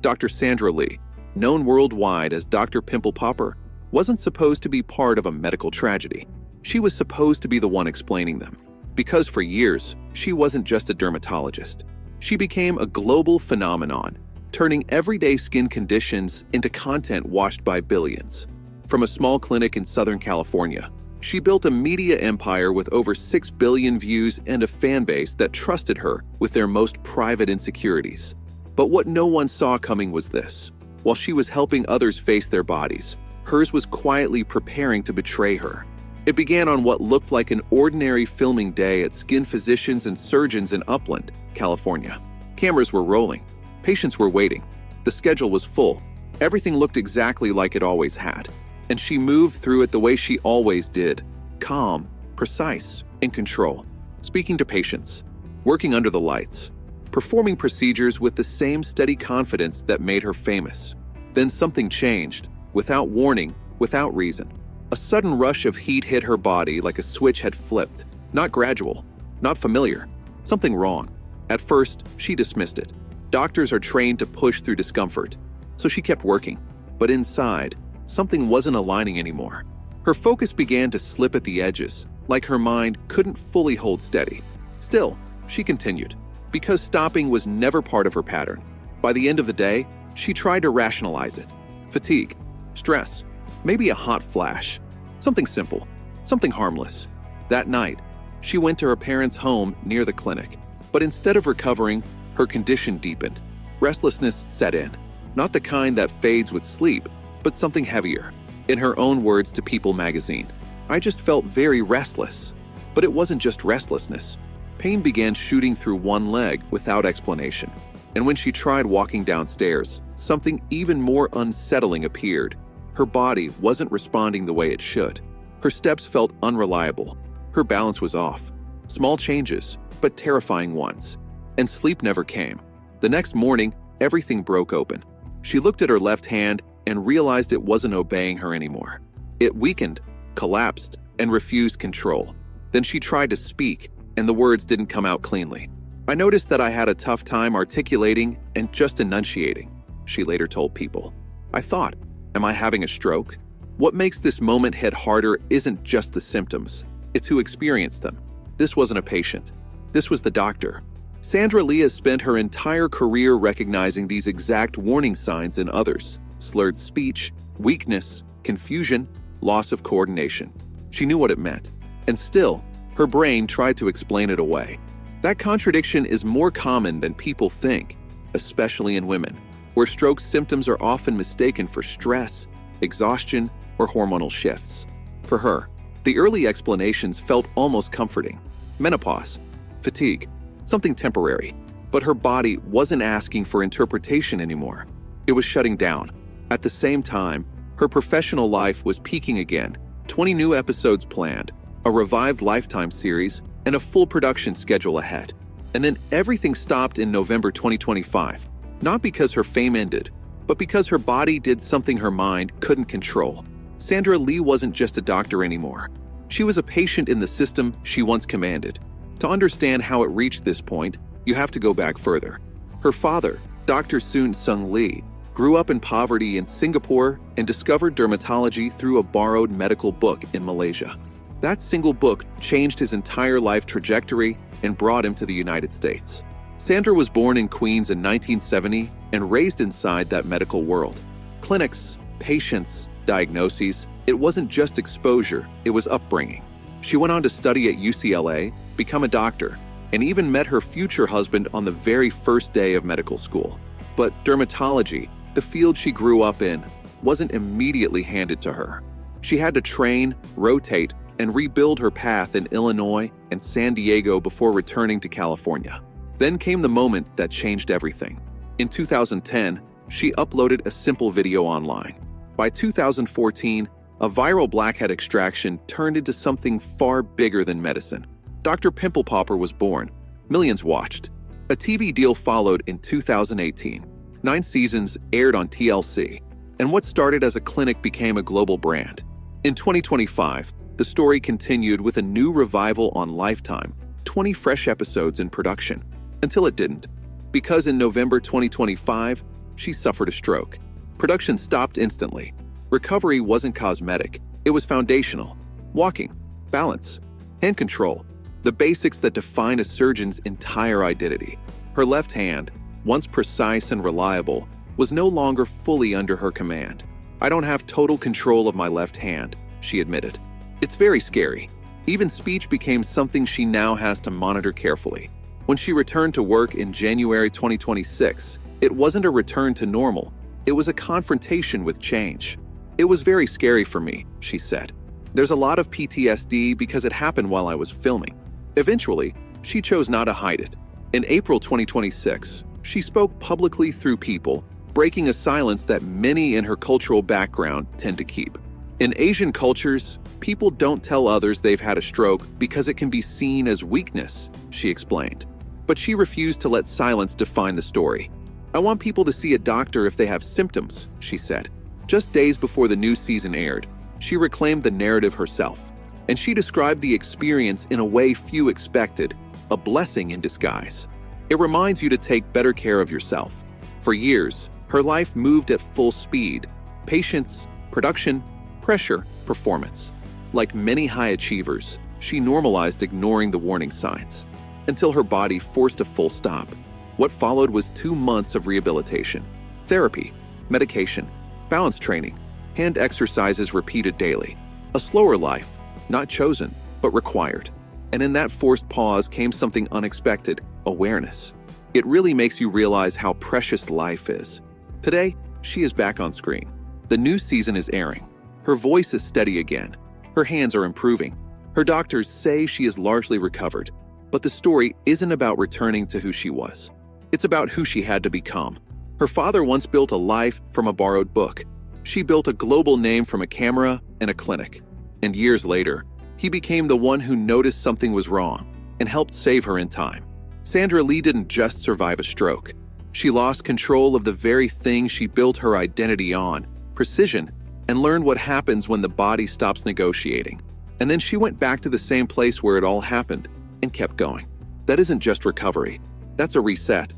Dr. Sandra Lee, known worldwide as Dr. Pimple Popper, wasn't supposed to be part of a medical tragedy. She was supposed to be the one explaining them. Because for years, she wasn't just a dermatologist. She became a global phenomenon, turning everyday skin conditions into content watched by billions. From a small clinic in Southern California, she built a media empire with over 6 billion views and a fan base that trusted her with their most private insecurities. But what no one saw coming was this. While she was helping others face their bodies, hers was quietly preparing to betray her. It began on what looked like an ordinary filming day at Skin Physicians and Surgeons in Upland, California. Cameras were rolling. Patients were waiting. The schedule was full. Everything looked exactly like it always had. And she moved through it the way she always did. Calm, precise, in control. Speaking to patients. Working under the lights. Performing procedures with the same steady confidence that made her famous. Then something changed. Without warning, without reason. A sudden rush of heat hit her body like a switch had flipped. Not gradual. Not familiar. Something wrong. At first, she dismissed it. Doctors are trained to push through discomfort. So she kept working. But inside, something wasn't aligning anymore. Her focus began to slip at the edges, like her mind couldn't fully hold steady. Still, she continued, because stopping was never part of her pattern. By the end of the day, she tried to rationalize it. Fatigue, stress, maybe a hot flash. Something simple, something harmless. That night, she went to her parents' home near the clinic. But instead of recovering, her condition deepened. Restlessness set in. Not the kind that fades with sleep, but something heavier. In her own words to People magazine, "I just felt very restless." But it wasn't just restlessness. Pain began shooting through one leg without explanation. And when she tried walking downstairs, something even more unsettling appeared. Her body wasn't responding the way it should. Her steps felt unreliable. Her balance was off. Small changes, but terrifying ones. And sleep never came. The next morning, everything broke open. She looked at her left hand and realized it wasn't obeying her anymore. It weakened, collapsed, and refused control. Then she tried to speak, and the words didn't come out cleanly. "I noticed that I had a tough time articulating and just enunciating," she later told People. "I thought, am I having a stroke?" What makes this moment hit harder isn't just the symptoms, it's who experienced them. This wasn't a patient. This was the doctor. Sandra Lee has spent her entire career recognizing these exact warning signs in others. Slurred speech, weakness, confusion, loss of coordination. She knew what it meant. And still, her brain tried to explain it away. That contradiction is more common than people think, especially in women, where stroke symptoms are often mistaken for stress, exhaustion, or hormonal shifts. For her, the early explanations felt almost comforting. Menopause, fatigue, something temporary. But her body wasn't asking for interpretation anymore. It was shutting down. At the same time, her professional life was peaking again. 20 new episodes planned, a revived Lifetime series, and a full production schedule ahead. And then everything stopped in November 2025. Not because her fame ended, but because her body did something her mind couldn't control. Sandra Lee wasn't just a doctor anymore. She was a patient in the system she once commanded. To understand how it reached this point, you have to go back further. Her father, Dr. Soon Sung Lee, grew up in poverty in Singapore and discovered dermatology through a borrowed medical book in Malaysia. That single book changed his entire life trajectory and brought him to the United States. Sandra was born in Queens in 1970 and raised inside that medical world. Clinics, patients, diagnoses, it wasn't just exposure, it was upbringing. She went on to study at UCLA, become a doctor, and even met her future husband on the very first day of medical school. But dermatology, the field she grew up in, wasn't immediately handed to her. She had to train, rotate, and rebuild her path in Illinois and San Diego before returning to California. Then came the moment that changed everything. In 2010, she uploaded a simple video online. By 2014, a viral blackhead extraction turned into something far bigger than medicine. Dr. Pimple Popper was born. Millions watched. A TV deal followed in 2018. 9 seasons aired on TLC, and what started as a clinic became a global brand. In 2025, the story continued with a new revival on Lifetime, 20 fresh episodes in production, until it didn't. Because in November 2025, she suffered a stroke. Production stopped instantly. Recovery wasn't cosmetic, it was foundational. Walking, balance, hand control, the basics that define a surgeon's entire identity. Her left hand, once precise and reliable, was no longer fully under her command. "I don't have total control of my left hand," she admitted. "It's very scary." Even speech became something she now has to monitor carefully. When she returned to work in January 2026, it wasn't a return to normal, it was a confrontation with change. "It was very scary for me," she said. "There's a lot of PTSD because it happened while I was filming." Eventually, she chose not to hide it. In April 2026, she spoke publicly through People, breaking a silence that many in her cultural background tend to keep. In Asian cultures, people don't tell others they've had a stroke because it can be seen as weakness, she explained. But she refused to let silence define the story. "I want people to see a doctor if they have symptoms," she said. Just days before the new season aired, she reclaimed the narrative herself, and she described the experience in a way few expected, a blessing in disguise. It reminds you to take better care of yourself. For years, her life moved at full speed: patience, production, pressure, performance. Like many high achievers, she normalized ignoring the warning signs, until her body forced a full stop. What followed was 2 months of rehabilitation, therapy, medication, balance training, hand exercises repeated daily. A slower life, not chosen, but required. And in that forced pause came something unexpected: awareness. It really makes you realize how precious life is. Today, she is back on screen. The new season is airing. Her voice is steady again. Her hands are improving. Her doctors say she is largely recovered. But the story isn't about returning to who she was. It's about who she had to become. Her father once built a life from a borrowed book. She built a global name from a camera and a clinic. And years later, he became the one who noticed something was wrong and helped save her in time. Sandra Lee didn't just survive a stroke. She lost control of the very thing she built her identity on, precision, and learned what happens when the body stops negotiating. And then she went back to the same place where it all happened and kept going. That isn't just recovery. That's a reset.